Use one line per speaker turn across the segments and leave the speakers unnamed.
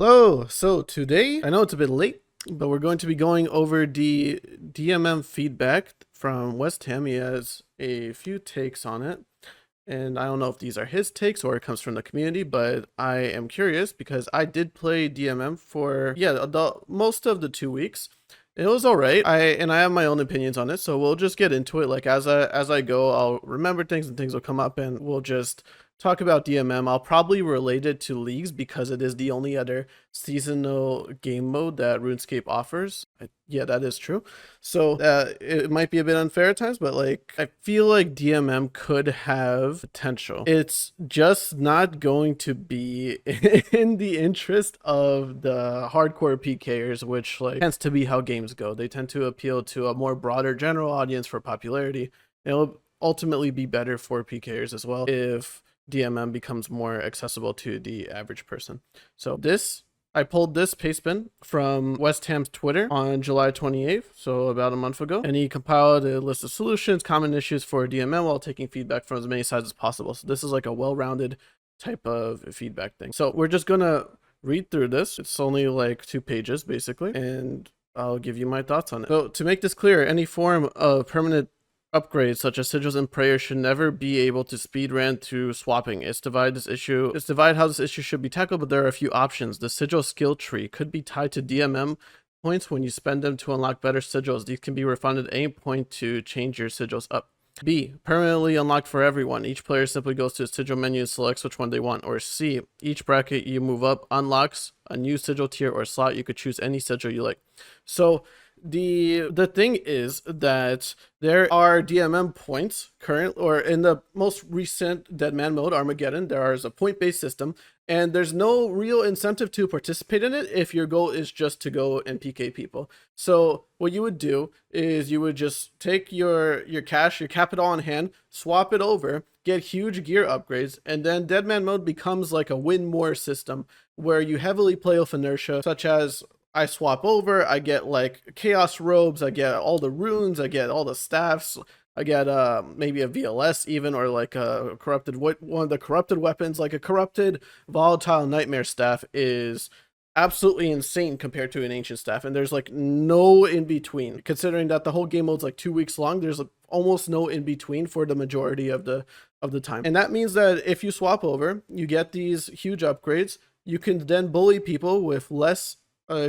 Hello, so today, I know it's a bit late, but we're going to be going over the DMM feedback from Westham. He has a few takes on it, and I don't know if these are his takes or it comes from the community, but I am curious because I did play DMM for, most of the 2 weeks. It was all right. I have my own opinions on it, so we'll just get into it. Like as I go, I'll remember things and things will come up, and we'll just talk about DMM. I'll probably relate it to leagues because it is the only other seasonal game mode that RuneScape offers. Yeah, that is true. So it might be a bit unfair at times, but like I feel like DMM could have potential. It's just not going to be in the interest of the hardcore PKers, which like tends to be how games go. They tend to appeal to a more broader general audience for popularity. It'll ultimately be better for PKers as well if DMM becomes more accessible to the average person. So I pulled this pastebin from Westham's Twitter on July 28th, so about a month ago, and he compiled a list of solutions, common issues for DMM while taking feedback from as many sides as possible. So this is like a well-rounded type of feedback thing. So we're just gonna read through this. It's only like 2 pages basically, and I'll give you my thoughts on it. So to make this clear, any form of permanent upgrades such as sigils and prayers should never be able to speedrun through swapping. It's divide how this issue should be tackled, but there are a few options. The sigil skill tree could be tied to DMM points when you spend them to unlock better sigils. These can be refunded at any point to change your sigils up. B, permanently unlocked for everyone. Each player simply goes to the sigil menu and selects which one they want. Or C, each bracket you move up unlocks a new sigil tier or slot. You could choose any sigil you like. So the thing is that there are DMM points current or in the most recent Deadman mode Armageddon. There is a point-based system, and there's no real incentive to participate in it if your goal is just to go and PK people. So what you would do is you would just take your cash, your capital on hand, swap it over, get huge gear upgrades, and then Deadman mode becomes like a win more system where you heavily play off inertia, such as I swap over, I get like chaos robes, I get all the runes, I get all the staffs, I get maybe a VLS even, or like a corrupted one of the corrupted weapons. Like a corrupted volatile nightmare staff is absolutely insane compared to an ancient staff, and there's like no in between. Considering that the whole game mode's like 2 weeks long, there's like almost no in between for the majority of the time. And that means that if you swap over, you get these huge upgrades. You can then bully people with less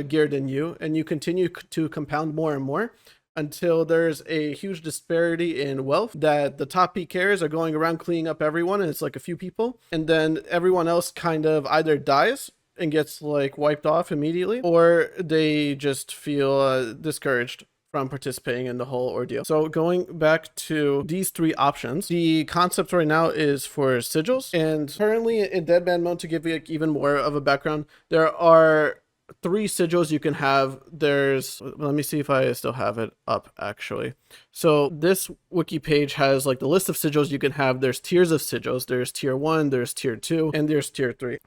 gear than you, and you continue to compound more and more until there's a huge disparity in wealth that the top PKers are going around cleaning up everyone, and it's like a few people, and then everyone else kind of either dies and gets like wiped off immediately, or they just feel discouraged from participating in the whole ordeal. So going back to these 3 options, the concept right now is for sigils, and currently in Deadman mode, to give you even more of a background, there are 3 sigils you can have. Let me see if I still have it up actually. So this wiki page has like the list of sigils you can have. There's tiers of sigils. There's tier 1, there's tier 2, and there's tier 3.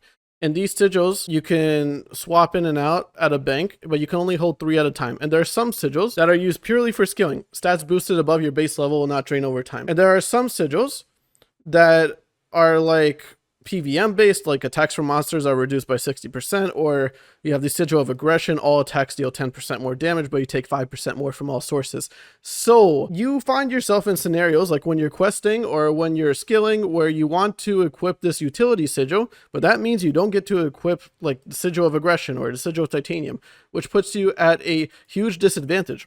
And these sigils you can swap in and out at a bank, but you can only hold 3 at a time. And there are some sigils that are used purely for skilling. Stats boosted above your base level will not drain over time. And there are some sigils that are like PVM based, like attacks from monsters are reduced by 60%, or you have the sigil of aggression, all attacks deal 10% more damage, but you take 5% more from all sources. So you find yourself in scenarios like when you're questing or when you're skilling where you want to equip this utility sigil, but that means you don't get to equip like the sigil of aggression or the sigil of titanium, which puts you at a huge disadvantage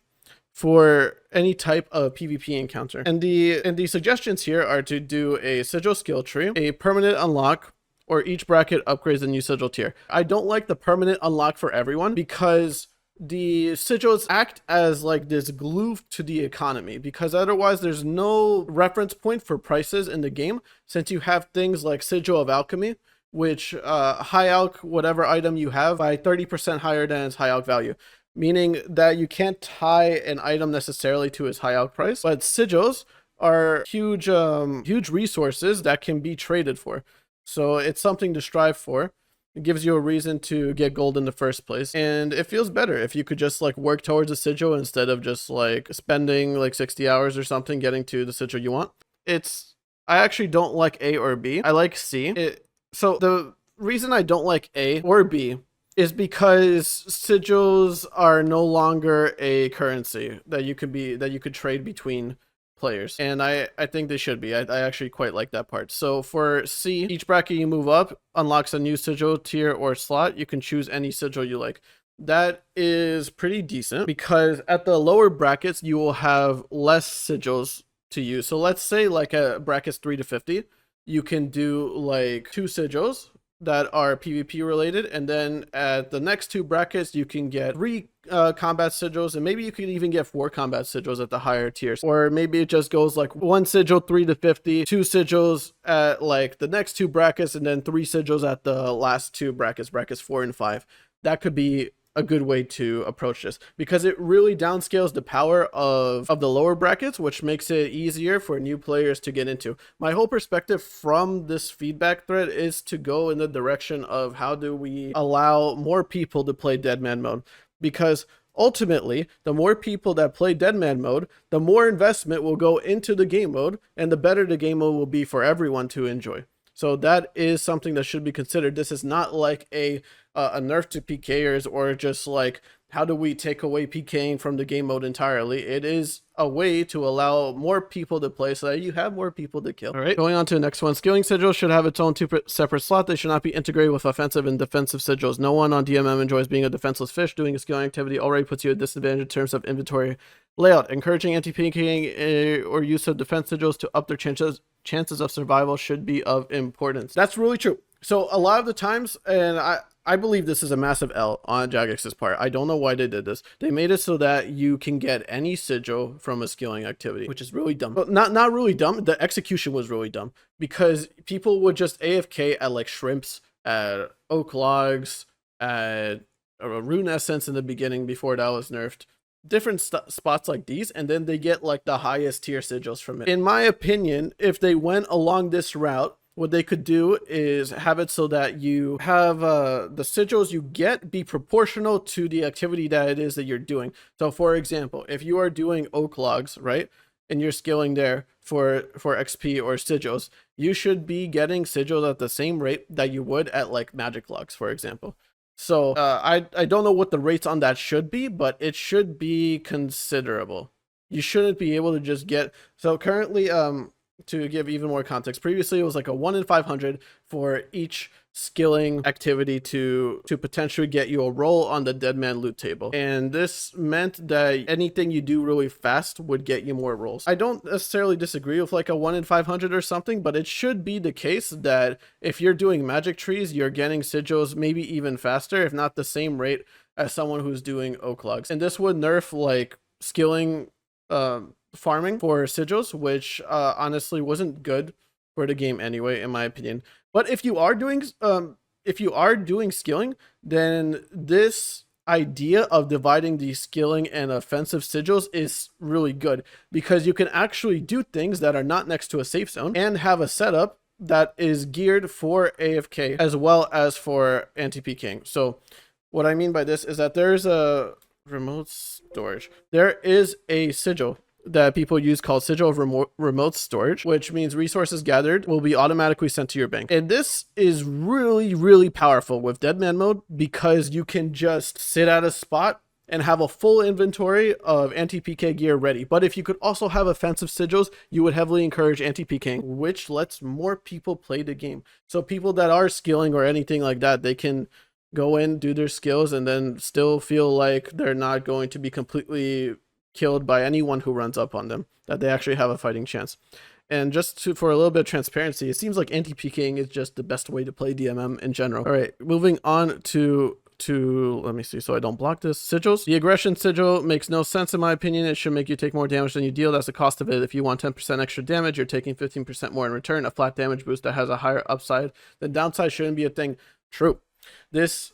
for any type of PvP encounter. And the suggestions here are to do a sigil skill tree, a permanent unlock, or each bracket upgrades a new sigil tier. I don't like the permanent unlock for everyone because the sigils act as like this glue to the economy, because otherwise there's no reference point for prices in the game, since you have things like sigil of alchemy, which high alch whatever item you have by 30% higher than its high alch value, meaning that you can't tie an item necessarily to its high alch price, but sigils are huge resources that can be traded for. So it's something to strive for. It gives you a reason to get gold in the first place, and it feels better if you could just like work towards a sigil instead of just like spending like 60 hours or something getting to the sigil you want. I actually don't like A or B. I like C. So the reason I don't like A or B is because sigils are no longer a currency that you could trade between players, and I think they should be. I actually quite like that part. So for C, each bracket you move up unlocks a new sigil tier or slot. You can choose any sigil you like. That is pretty decent because at the lower brackets you will have less sigils to use. So let's say like a brackets 3 to 50, you can do like 2 sigils that are PvP related, and then at the next 2 brackets you can get 3 combat sigils, and maybe you could even get 4 combat sigils at the higher tiers, or maybe it just goes like 1 sigil 3 to 50, 2 sigils at like the next 2 brackets, and then 3 sigils at the last 2 brackets, brackets 4 and 5. That could be a good way to approach this because it really downscales the power of the lower brackets, which makes it easier for new players to get into. My whole perspective from this feedback thread is to go in the direction of how do we allow more people to play Deadman mode, because ultimately, the more people that play Deadman mode, the more investment will go into the game mode, and the better the game mode will be for everyone to enjoy. So that is something that should be considered. This is not like a nerf to PKers, or just like how do we take away PKing from the game mode entirely. It is a way to allow more people to play so that you have more people to kill. All right, going on to the next one. Skilling sigils should have its own 2 separate slots. They should not be integrated with offensive and defensive sigils. No one on DMM enjoys being a defenseless fish. Doing a skilling activity already puts you at a disadvantage in terms of inventory layout. Encouraging anti-PKing or use of defense sigils to up their chances of survival should be of importance. That's really true. So a lot of the times, and I believe this is a massive L on Jagex's part. I don't know why they did this. They made it so that you can get any sigil from a skilling activity, which is really dumb. But not really dumb. The execution was really dumb because people would just AFK at like shrimps, at oak logs, at a rune essence in the beginning before that was nerfed. Different spots like these, and then they get like the highest tier sigils from it. In my opinion, if they went along this route, what they could do is have it so that you have the sigils you get be proportional to the activity that it is that you're doing. So for example, if you are doing oak logs, right, and you're skilling there for XP or sigils, you should be getting sigils at the same rate that you would at like magic logs, for example. So I don't know what the rates on that should be, but it should be considerable. You shouldn't be able to just get, so currently to give even more context, previously it was like a 1 in 500 for each skilling activity to potentially get you a roll on the Deadman loot table, and this meant that anything you do really fast would get you more rolls. I don't necessarily disagree with like a 1 in 500 or something, but it should be the case that if you're doing magic trees, you're getting sigils maybe even faster, if not the same rate as someone who's doing oak logs. And this would nerf like skilling farming for sigils, which honestly wasn't good for the game anyway, in my opinion. But if you are doing skilling, then this idea of dividing the skilling and offensive sigils is really good, because you can actually do things that are not next to a safe zone and have a setup that is geared for AFK as well as for anti-PKing. So what I mean by this is that there's a remote storage. There is a sigil that people use called Sigil of remote storage, which means resources gathered will be automatically sent to your bank. And this is really, really powerful with Deadman mode, because you can just sit at a spot and have a full inventory of anti-PK gear ready. But if you could also have offensive sigils, you would heavily encourage anti-PKing, which lets more people play the game. So people that are skilling or anything like that, they can go in, do their skills, and then still feel like they're not going to be completely killed by anyone who runs up on them, that they actually have a fighting chance. And just for a little bit of transparency, it seems like anti-PKing is just the best way to play DMM in general. All right, moving on to let me see so I don't block this. Sigils. The aggression sigil makes no sense in my opinion. It should make you take more damage than you deal. That's the cost of it. If you want 10% extra damage, you're taking 15% more in return. A flat damage boost that has a higher upside than downside shouldn't be a thing. True. This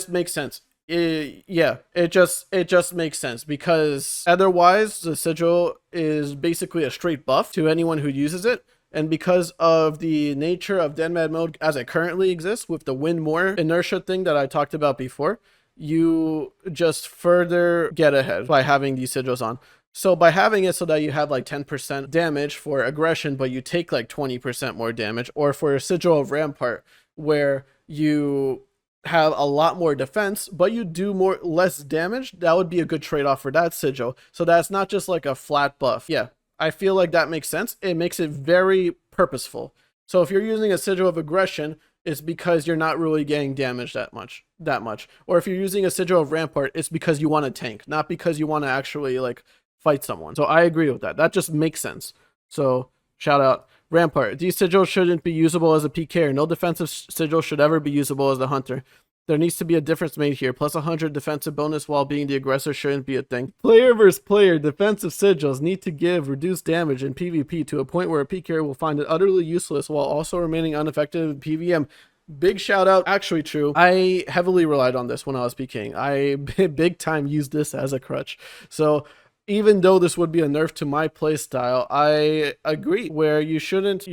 makes sense. It just makes sense, because otherwise the sigil is basically a straight buff to anyone who uses it. And because of the nature of Deadman mode as it currently exists, with the win more inertia thing that I talked about before, you just further get ahead by having these sigils on. So by having it so that you have like 10% damage for aggression, but you take like 20% more damage, or for a sigil of rampart where you have a lot more defense, but you do less damage, that would be a good trade-off for that sigil. So that's not just like a flat buff. Yeah, I feel like that makes sense. It makes it very purposeful. So if you're using a sigil of aggression, it's because you're not really getting damaged that much. Or if you're using a sigil of rampart, it's because you want to tank, not because you want to actually like fight someone. So I agree with that. That just makes sense. So shout out. Rampart. These sigils shouldn't be usable as a PK. No defensive sigil should ever be usable as the hunter. There needs to be a difference made here. Plus 100 defensive bonus while being the aggressor shouldn't be a thing. Player versus player defensive sigils need to give reduced damage in PvP to a point where a PK will find it utterly useless while also remaining unaffected in PvM. Big shout out. Actually true. I heavily relied on this when I was PKing. I big time used this as a crutch. So even though this would be a nerf to my playstyle, I agree where you shouldn't.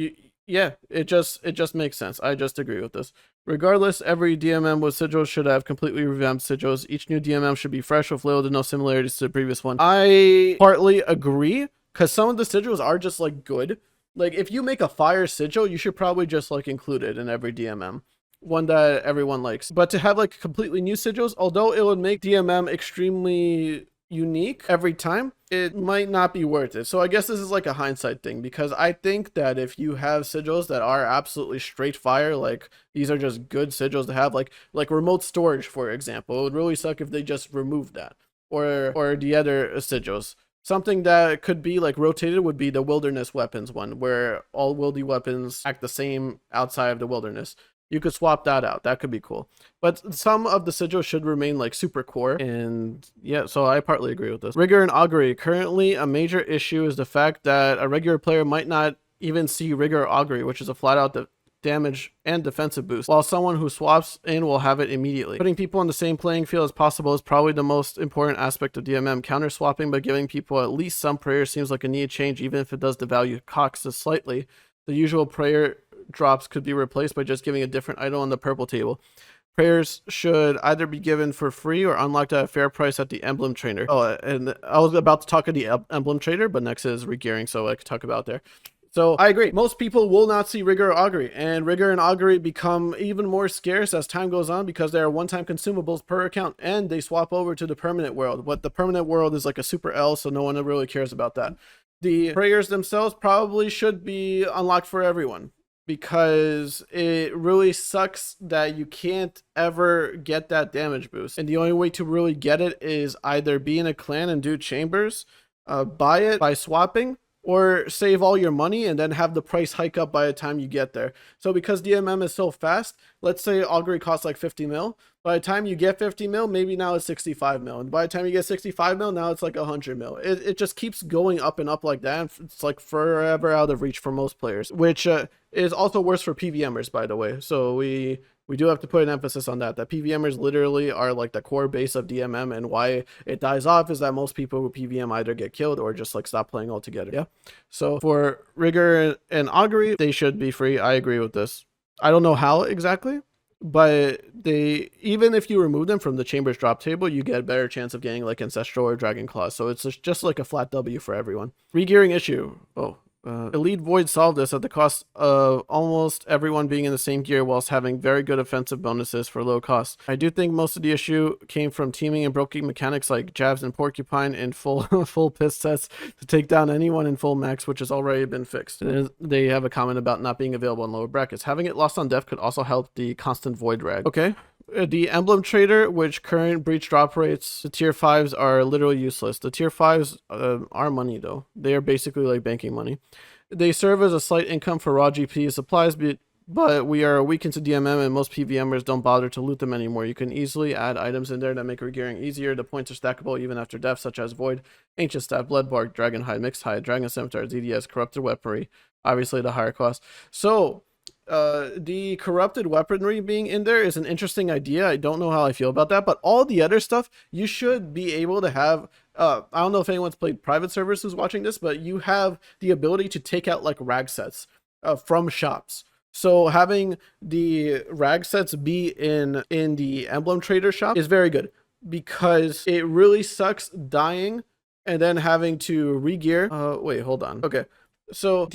Yeah, it just makes sense. I just agree with this. Regardless, every DMM with sigils should have completely revamped sigils. Each new DMM should be fresh with little to no similarities to the previous one. I partly agree because some of the sigils are just like good. Like if you make a fire sigil, you should probably just like include it in every DMM. One that everyone likes. But to have like completely new sigils, although it would make DMM extremely unique every time, it might not be worth it. So I guess this is like a hindsight thing, because I think that if you have sigils that are absolutely straight fire, like these are just good sigils to have, like remote storage, for example, it would really suck if they just removed that, or the other sigils. Something that could be like rotated would be the wilderness weapons one, where all wildy weapons act the same outside of the wilderness. You could swap that out. That could be cool. But some of the sigils should remain like super core. And yeah, so I partly agree with this. Rigour and Augury. Currently, a major issue is the fact that a regular player might not even see Rigour or Augury, which is a flat out damage and defensive boost, while someone who swaps in will have it immediately. Putting people on the same playing field as possible is probably the most important aspect of DMM. Counter swapping by giving people at least some prayer seems like a needed change, even if it does devalue Cox slightly. The usual prayer drops could be replaced by just giving a different item on the purple table. Prayers should either be given for free or unlocked at a fair price at the emblem trader. Oh, and I was about to talk of the emblem trader, but next is Rearing, so I could talk about there. So I agree. Most people will not see Rigour or Augury, and Rigour and Augury become even more scarce as time goes on because they are one-time consumables per account, and they swap over to the permanent world. But the permanent world is like a super L, so no one really cares about that. The prayers themselves probably should be unlocked for everyone, because it really sucks that you can't ever get that damage boost. And the only way to really get it is either be in a clan and do chambers, buy it by swapping, or save all your money and then have the price hike up by the time you get there. So because DMM is so fast, let's say Augury costs like 50 mil. By the time you get 50 mil, maybe now it's 65 mil. And by the time you get 65 mil, now it's like 100 mil. It just keeps going up and up like that. And it's like forever out of reach for most players, which is also worse for PVMers, by the way. So we do have to put an emphasis on that PVMers literally are like the core base of DMM, and why it dies off is that most people who PVM either get killed or just like stop playing altogether. Yeah. So for Rigour and Augury, they should be free. I agree with this. I don't know how exactly, but they, even if you remove them from the chambers drop table, you get a better chance of getting like Ancestral or Dragon Claws. So it's just like a flat W for everyone. Regearing issue. Elite Void solved this at the cost of almost everyone being in the same gear whilst having very good offensive bonuses for low cost. I do think most of the issue came from teaming and broken mechanics like Jabs and Porcupine in full piss sets to take down anyone in full max, which has already been fixed. And they have a comment about not being available in lower brackets. Having it lost on death could also help the constant void rag. Okay. The emblem trader, which current breach drop rates, the tier 5s are literally useless. The tier 5s are money though. They are basically like banking money. They serve as a slight income for raw GP supplies, but we are weak into DMM and most PVMers don't bother to loot them anymore. You can easily add items in there that make regearing easier. The points are stackable even after death, such as Void, Ancient Staff, Bloodbark, Dragon Hide, Mixed Hide, Dragon Scimitar, ZDS, Corrupted Weaponry, obviously the higher cost. So the corrupted weaponry being in there is an interesting idea. I don't know how I feel about that, but all the other stuff you should be able to have. I don't know if anyone's played private servers who's watching this, but you have the ability to take out like rag sets from shops. So having the rag sets be in the emblem trader shop is very good, because it really sucks dying and then having to regear. Wait, hold on. Okay, so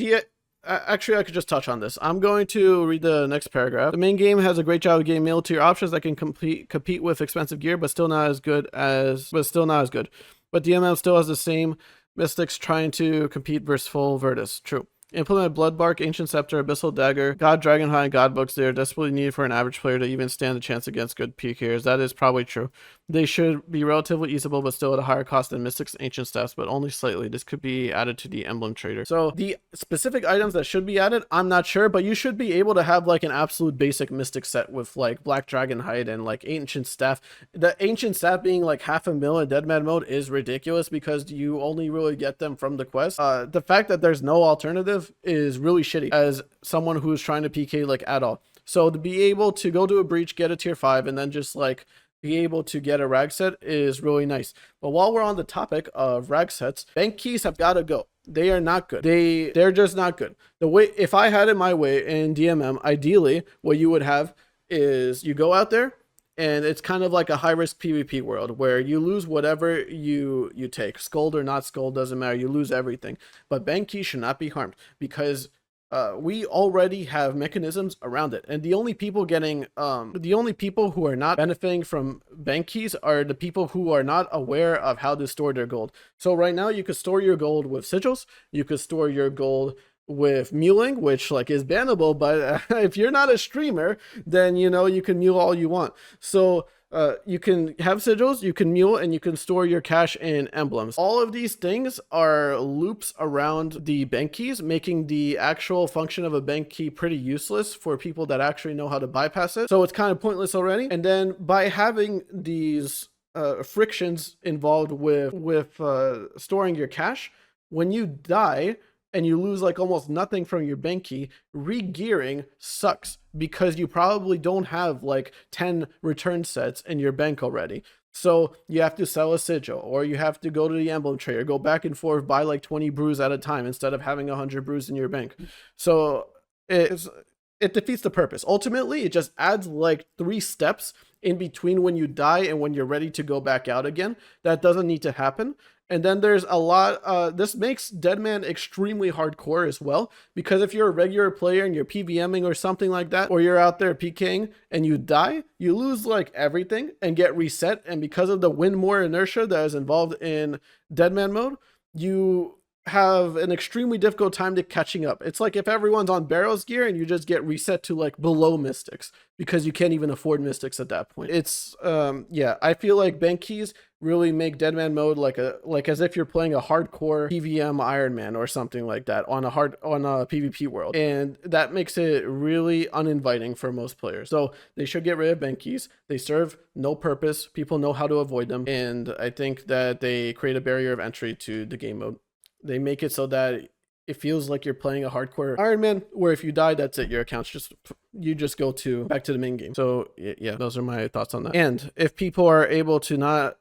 actually, I could just touch on this. I'm going to read the next paragraph. The main game has a great job of getting middle tier options that can compete with expensive gear, but still not as good. But DMM still has the same mystics trying to compete versus full Virtus. True. Implement Bloodbark, Ancient Scepter, Abyssal Dagger, God Dragonhide, God Books. They are desperately needed for an average player to even stand a chance against good PKers. That is probably true. They should be relatively easable, but still at a higher cost than Mystics Ancient Staffs, but only slightly. This could be added to the Emblem Trader. So the specific items that should be added, I'm not sure, but you should be able to have like an absolute basic Mystic set with like Black Dragonhide and like Ancient Staff. The Ancient Staff being like half a mil in Deadman mode is ridiculous because you only really get them from the quest. The fact that there's no alternative is really shitty as someone who's trying to PK like at all. So to be able to go to a breach, get a tier 5, and then just like be able to get a rag set is really nice. But while we're on the topic of rag sets, bank keys have got to go. They are not good. They're just not good. The way, if I had it my way in DMM, ideally what you would have is you go out there and it's kind of like a high risk PvP world where you lose whatever you take. Scold or not scold, doesn't matter. You lose everything. But bank keys should not be harmed because we already have mechanisms around it, and the only people who are not benefiting from bank keys are the people who are not aware of how to store their gold. So right now you could store your gold with sigils, you could store your gold with muling, which like is bannable, but if you're not a streamer, then you know you can mule all you want. So you can have sigils, you can mule, and you can store your cash in emblems. All of these things are loops around the bank keys, making the actual function of a bank key pretty useless for people that actually know how to bypass it. So it's kind of pointless already. And then by having these frictions involved with storing your cash, when you die and you lose like almost nothing from your bank key, re-gearing sucks because you probably don't have like 10 return sets in your bank already. So you have to sell a sigil, or you have to go to the emblem trader, go back and forth, buy like 20 brews at a time instead of having 100 brews in your bank. So it defeats the purpose. Ultimately, it just adds like 3 steps in between when you die and when you're ready to go back out again. That doesn't need to happen. And then there's a lot, this makes Deadman extremely hardcore as well, because if you're a regular player and you're PVMing or something like that, or you're out there PKing and you die, you lose like everything and get reset. And because of the win more inertia that is involved in Deadman mode, you have an extremely difficult time to catching up. It's like if everyone's on Barrels gear and you just get reset to like below Mystics because you can't even afford Mystics at that point. It's yeah, I feel like bank keys really make Deadman mode like as if you're playing a hardcore PVM Iron Man or something like that on a PvP world, and that makes it really uninviting for most players. So they should get rid of bank keys. They serve no purpose. People know how to avoid them, and I think that they create a barrier of entry to the game mode. They make it so that it feels like you're playing a hardcore Iron Man, where if you die, that's it. Your account's you just go back to the main game. So yeah, those are my thoughts on that. And if people are able to not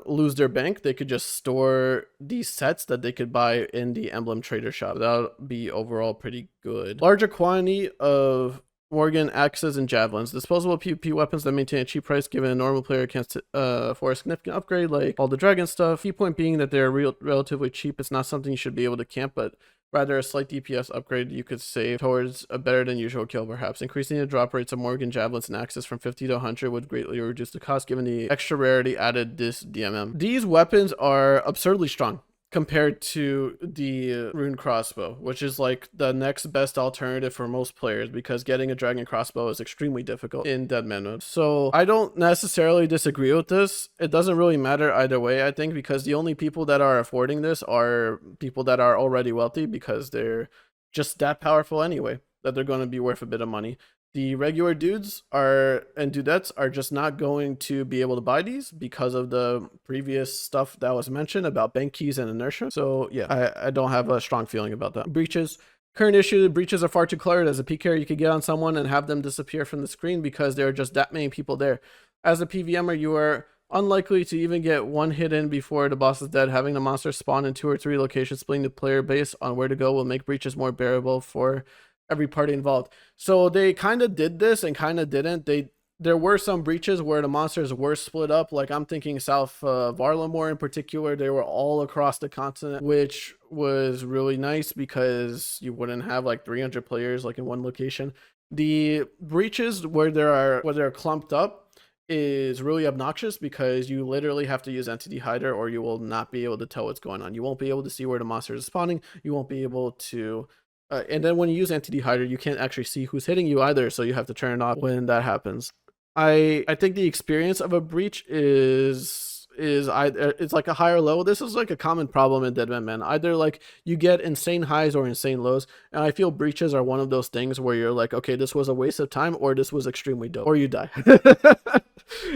lose their bank, they could just store these sets that they could buy in the emblem trader shop. That'll be overall pretty good. Larger quantity of Morgan, axes, and javelins. Disposable PvP weapons that maintain a cheap price given a normal player can't for a significant upgrade, like all the dragon stuff. Key point being that they're relatively cheap. It's not something you should be able to camp, but rather a slight DPS upgrade you could save towards a better than usual kill perhaps. Increasing the drop rates of Morgan, javelins, and axes from 50 to 100 would greatly reduce the cost given the extra rarity added this DMM. These weapons are absurdly strong compared to the rune crossbow, which is like the next best alternative for most players because getting a dragon crossbow is extremely difficult in Deadman mode. So I don't necessarily disagree with this. It doesn't really matter either way, I think, because the only people that are affording this are people that are already wealthy because they're just that powerful anyway, that they're going to be worth a bit of money. The regular dudes and dudettes are just not going to be able to buy these because of the previous stuff that was mentioned about bank keys and inertia. So yeah, I don't have a strong feeling about that. Breaches. Current issue, breaches are far too cluttered. As a PKer, you could get on someone and have them disappear from the screen because there are just that many people there. As a PVMer, you are unlikely to even get one hit in before the boss is dead. Having the monster spawn in 2 or 3 locations, splitting the player base on where to go will make breaches more bearable for every party involved. So they kind of did this and kind of didn't. They there were some breaches where the monsters were split up. Like I'm thinking South Varlamore in particular, they were all across the continent, which was really nice because you wouldn't have like 300 players like in one location. The breaches where they're clumped up is really obnoxious because you literally have to use Entity Hider or you will not be able to tell what's going on. You won't be able to see where the monsters are spawning. You won't be able to and then when you use Entity Hider, you can't actually see who's hitting you either, so you have to turn it off when that happens. I think the experience of a breach is either it's like a higher low. This is like a common problem in Deadman, man. Either like you get insane highs or insane lows, and I feel breaches are one of those things where you're like, okay, this was a waste of time, or this was extremely dope, or you die,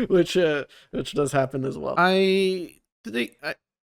which does happen as well.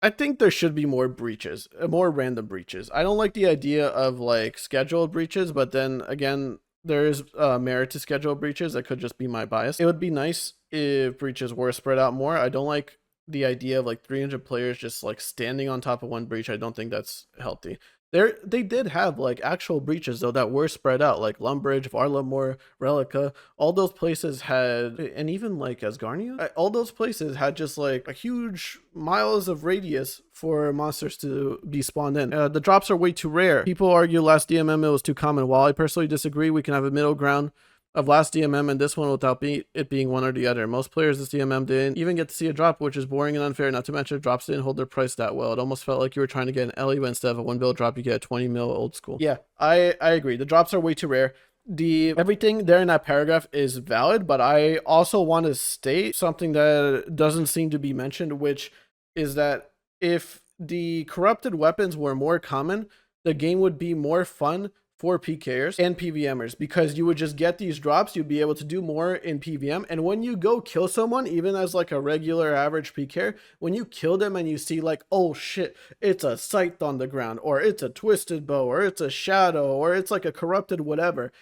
I think there should be more breaches, more random breaches. I don't like the idea of like scheduled breaches, but then again, there is merit to scheduled breaches. That could just be my bias. It would be nice if breaches were spread out more. I don't like the idea of like 300 players just like standing on top of one breach. I don't think that's healthy. They did have like actual breaches though that were spread out, like Lumbridge, Varlamore, Relica. All those places had, and even like Asgarnia, all those places had just like a huge miles of radius for monsters to be spawned in. The drops are way too rare. People argue last DMM it was too common. While I personally disagree, we can have a middle ground of last DMM and this one without it being one or the other. Most players this DMM didn't even get to see a drop, which is boring and unfair. Not to mention drops didn't hold their price that well. It almost felt like you were trying to get an LE, but instead of a 1 bill drop, you get a 20 mil old school. Yeah, I agree. The drops are way too rare. Everything there in that paragraph is valid, but I also want to state something that doesn't seem to be mentioned, which is that if the corrupted weapons were more common, the game would be more fun for PKers and PVMers, because you would just get these drops, you'd be able to do more in PVM, and when you go kill someone, even as like a regular average PKer, when you kill them and you see like, oh shit, it's a scythe on the ground, or it's a twisted bow, or it's a shadow, or it's like a corrupted whatever,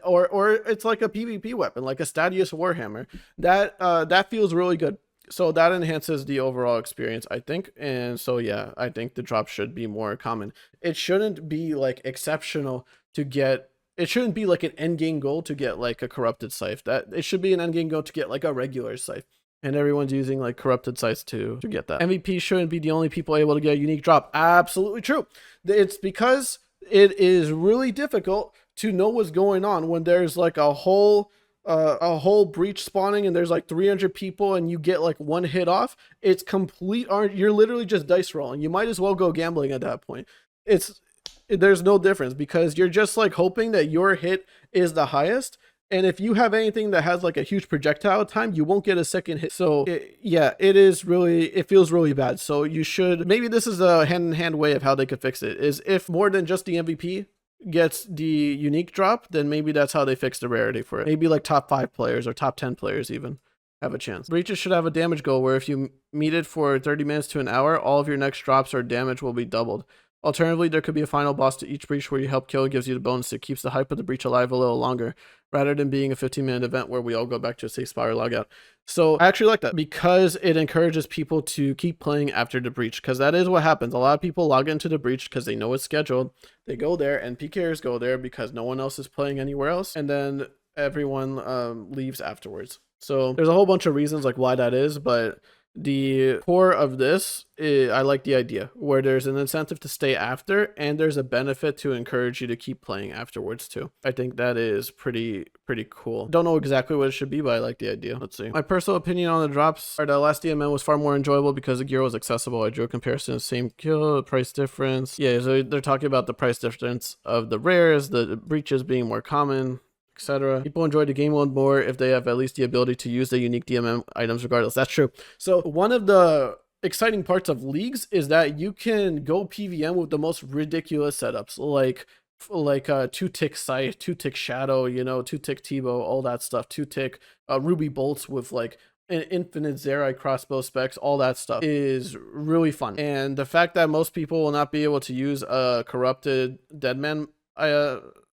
or it's like a PvP weapon, like a Stadius Warhammer, that feels really good. So that enhances the overall experience, I think. And so, yeah, I think the drop should be more common. It shouldn't be like exceptional to get, it shouldn't be like an end game goal to get like a corrupted scythe. It should be an end game goal to get like a regular scythe. And everyone's using like corrupted scythes to get that. MVP shouldn't be the only people able to get a unique drop. Absolutely true. It's because it is really difficult to know what's going on when there's like a whole breach spawning and there's like 300 people and you get like one hit off. It's complete you're literally just dice rolling. You might as well go gambling at that point. There's no difference because you're just like hoping that your hit is the highest, and if you have anything that has like a huge projectile time, you won't get a second hit. So it feels really bad. So you should, maybe this is a hand-in-hand way of how they could fix it, is if more than just the MVP gets the unique drop, then maybe that's how they fix the rarity for it. Maybe like top 5 players or top 10 players even have a chance. Breaches should have a damage goal where if you meet it for 30 minutes to an hour, all of your next drops or damage will be doubled. Alternatively, there could be a final boss to each breach where you help kill, gives you the bonus. It keeps the hype of the breach alive a little longer, rather than being a 15-minute event where we all go back to a safe spot or log out. So I actually like that because it encourages people to keep playing after the breach, because that is what happens. A lot of people log into the breach because they know it's scheduled. They go there, and PKers go there because no one else is playing anywhere else, and then everyone leaves afterwards. So there's a whole bunch of reasons like why that is, but the core of this I like the idea where there's an incentive to stay after and there's a benefit to encourage you to keep playing afterwards too. I think that is pretty cool. Don't know exactly what it should be, but I like the idea. Let's see. My personal opinion on the drops are that last DMM was far more enjoyable because the gear was accessible. I drew a comparison of same kill, price difference. Yeah, so they're talking about the price difference of the rares, the breaches being more common, etc. People enjoy the game mode more if they have at least the ability to use the unique DMM items regardless. That's true. So one of the exciting parts of leagues is that you can go PVM with the most ridiculous setups, like 2-tick Scythe, 2-tick Shadow, 2-tick T-bow, all that stuff, 2-tick Ruby Bolts with like an infinite Zerai crossbow specs. All that stuff is really fun. And the fact that most people will not be able to use a corrupted Deadman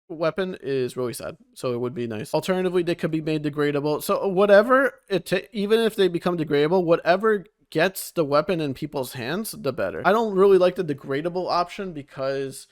weapon is really sad. So it would be nice. Alternatively, they could be made degradable. So whatever even if they become degradable, whatever gets the weapon in people's hands, the better. I don't really like the degradable option because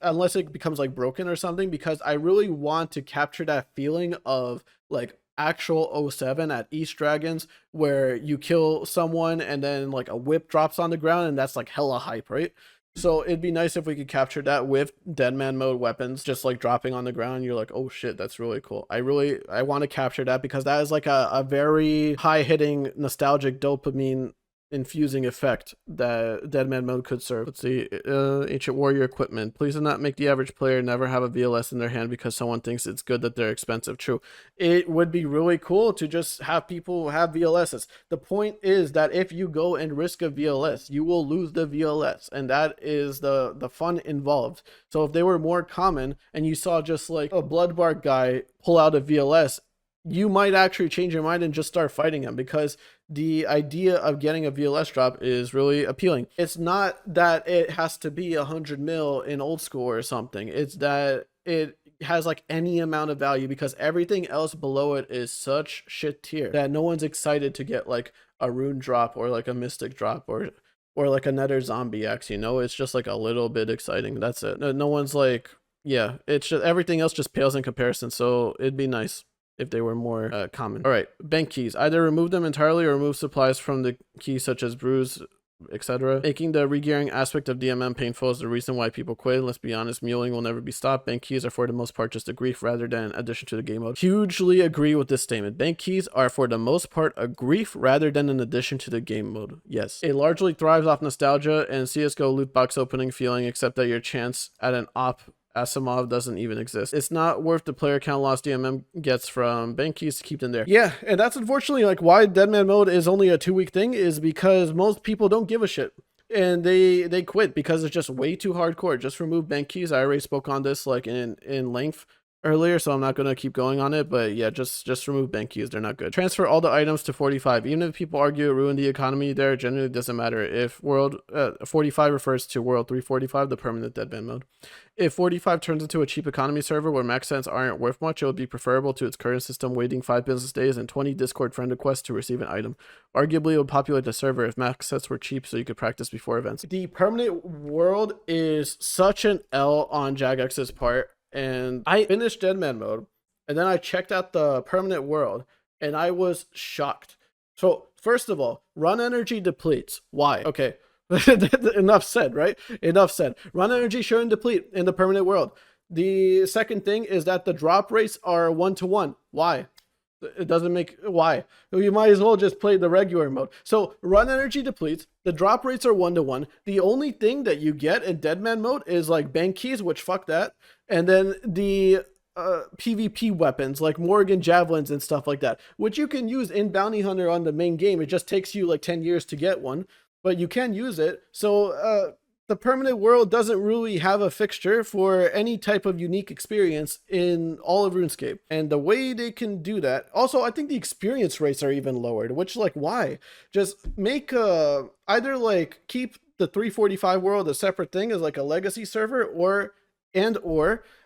unless it becomes like broken or something, because I really want to capture that feeling of like actual 07 at East Dragons, where you kill someone and then like a whip drops on the ground, and that's like hella hype, right? So it'd be nice if we could capture that with Deadman mode weapons, just like dropping on the ground. You're like, oh shit, that's really cool. I want to capture that, because that is like a very high hitting nostalgic dopamine infusing effect that Deadman mode could serve. Let's see, Ancient Warrior equipment. Please do not make the average player never have a VLS in their hand because someone thinks it's good that they're expensive. True. It would be really cool to just have people have VLSs. The point is that if you go and risk a VLS, you will lose the VLS, and that is the fun involved. So if they were more common and you saw just like a Bloodbark guy pull out a VLS, you might actually change your mind and just start fighting him, because the idea of getting a VLS drop is really appealing. It's not that it has to be 100 mil in old school or something. It's that it has like any amount of value, because everything else below it is such shit tier that no one's excited to get like a rune drop or like a mystic drop or like another zombie X, you know? It's just like a little bit exciting. That's it. No one's like, yeah, it's just everything else just pales in comparison. So it'd be nice if they were more common. All right, bank keys. Either remove them entirely or remove supplies from the keys such as brews, etc. Making the regearing aspect of DMM painful is the reason why people quit. Let's be honest, muling will never be stopped. Bank keys are for the most part just a grief rather than addition to the game mode. Hugely agree with this statement. Bank keys are for the most part a grief rather than an addition to the game mode. Yes. It largely thrives off nostalgia and CSGO loot box opening feeling, except that your chance at an op Asimov doesn't even exist. It's not worth the player count loss DMM gets from bank keys to keep them there. Yeah, and that's unfortunately like why Deadman mode is only a 2-week thing, is because most people don't give a shit. And they quit because it's just way too hardcore. Just remove bank keys. I already spoke on this like in length earlier, so I'm not going to keep going on it, but yeah, just remove bank keys. They're not good. Transfer all the items to 45. Even if people argue it ruined the economy there, generally doesn't matter. If world 45 refers to world 345, the permanent Deadman mode. If 45 turns into a cheap economy server where max cents aren't worth much, it would be preferable to its current system waiting 5 business days and 20 Discord friend requests to receive an item. Arguably, it would populate the server if max cents were cheap so you could practice before events. The permanent world is such an L on Jagex's part. And I finished Deadman mode, and then I checked out the permanent world, and I was shocked. So, first of all, run energy depletes. Why? Okay, enough said, right? Enough said. Run energy shouldn't deplete in the permanent world. The second thing is that the drop rates are 1-to-1. Why? It doesn't make, why? You might as well just play the regular mode. So run energy depletes, the drop rates are 1-to-1. The only thing that you get in Deadman mode is like bank keys, which fuck that. And then the PvP weapons like Morgan javelins and stuff like that, which you can use in Bounty Hunter on the main game. It just takes you like 10 years to get one, but you can use it. So the permanent world doesn't really have a fixture for any type of unique experience in all of RuneScape. And the way they can do that, also, I think the experience rates are even lowered, which like, why? Just make either like keep the 345 world a separate thing as like a legacy server, or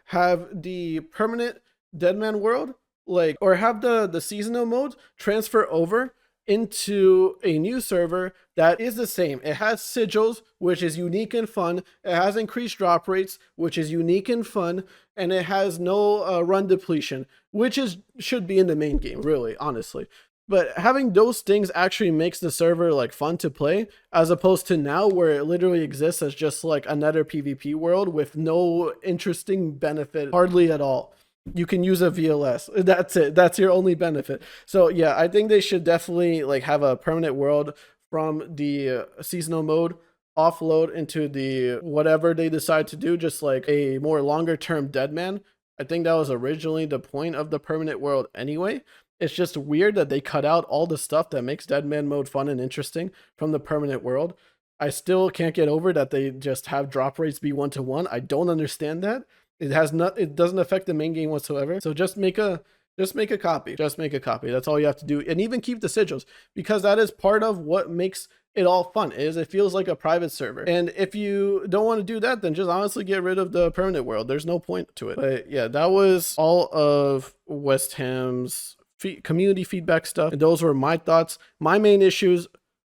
have the permanent Deadman world, like, or have the seasonal mode transfer over into a new server that is the same. It has sigils, which is unique and fun. It has increased drop rates, which is unique and fun, and it has no run depletion, which should be in the main game, really, honestly. But having those things actually makes the server like fun to play, as opposed to now where it literally exists as just like another PvP world with no interesting benefit hardly at all. You can use a VLS. That's it. That's your only benefit. So yeah, I think they should definitely like have a permanent world from the seasonal mode, offload into the whatever they decide to do, just like a more longer term Deadman. I think that was originally the point of the permanent world anyway. It's just weird that they cut out all the stuff that makes Deadman mode fun and interesting from the permanent world. I still can't get over that they just have drop rates be 1-to-1. I don't understand that. It doesn't affect the main game whatsoever. So just make a copy. Just make a copy. That's all you have to do. And even keep the sigils, because that is part of what makes it all fun, is it feels like a private server. And if you don't want to do that, then just honestly get rid of the permanent world. There's no point to it. But yeah, that was all of Westham's community feedback stuff, and those were my thoughts. My main issues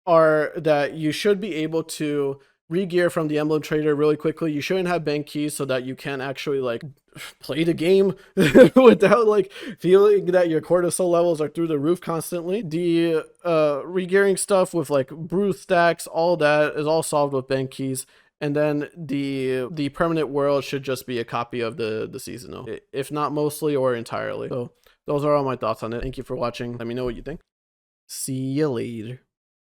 are that you should be able to regear from the emblem trader really quickly. You shouldn't have bank keys so that you can actually like play the game without like feeling that your cortisol levels are through the roof constantly. The regearing stuff with like brew stacks, all that is all solved with bank keys. And then the permanent world should just be a copy of the seasonal, if not mostly or entirely. So those are all my thoughts on it. Thank you for watching. Let me know what you think. See you later.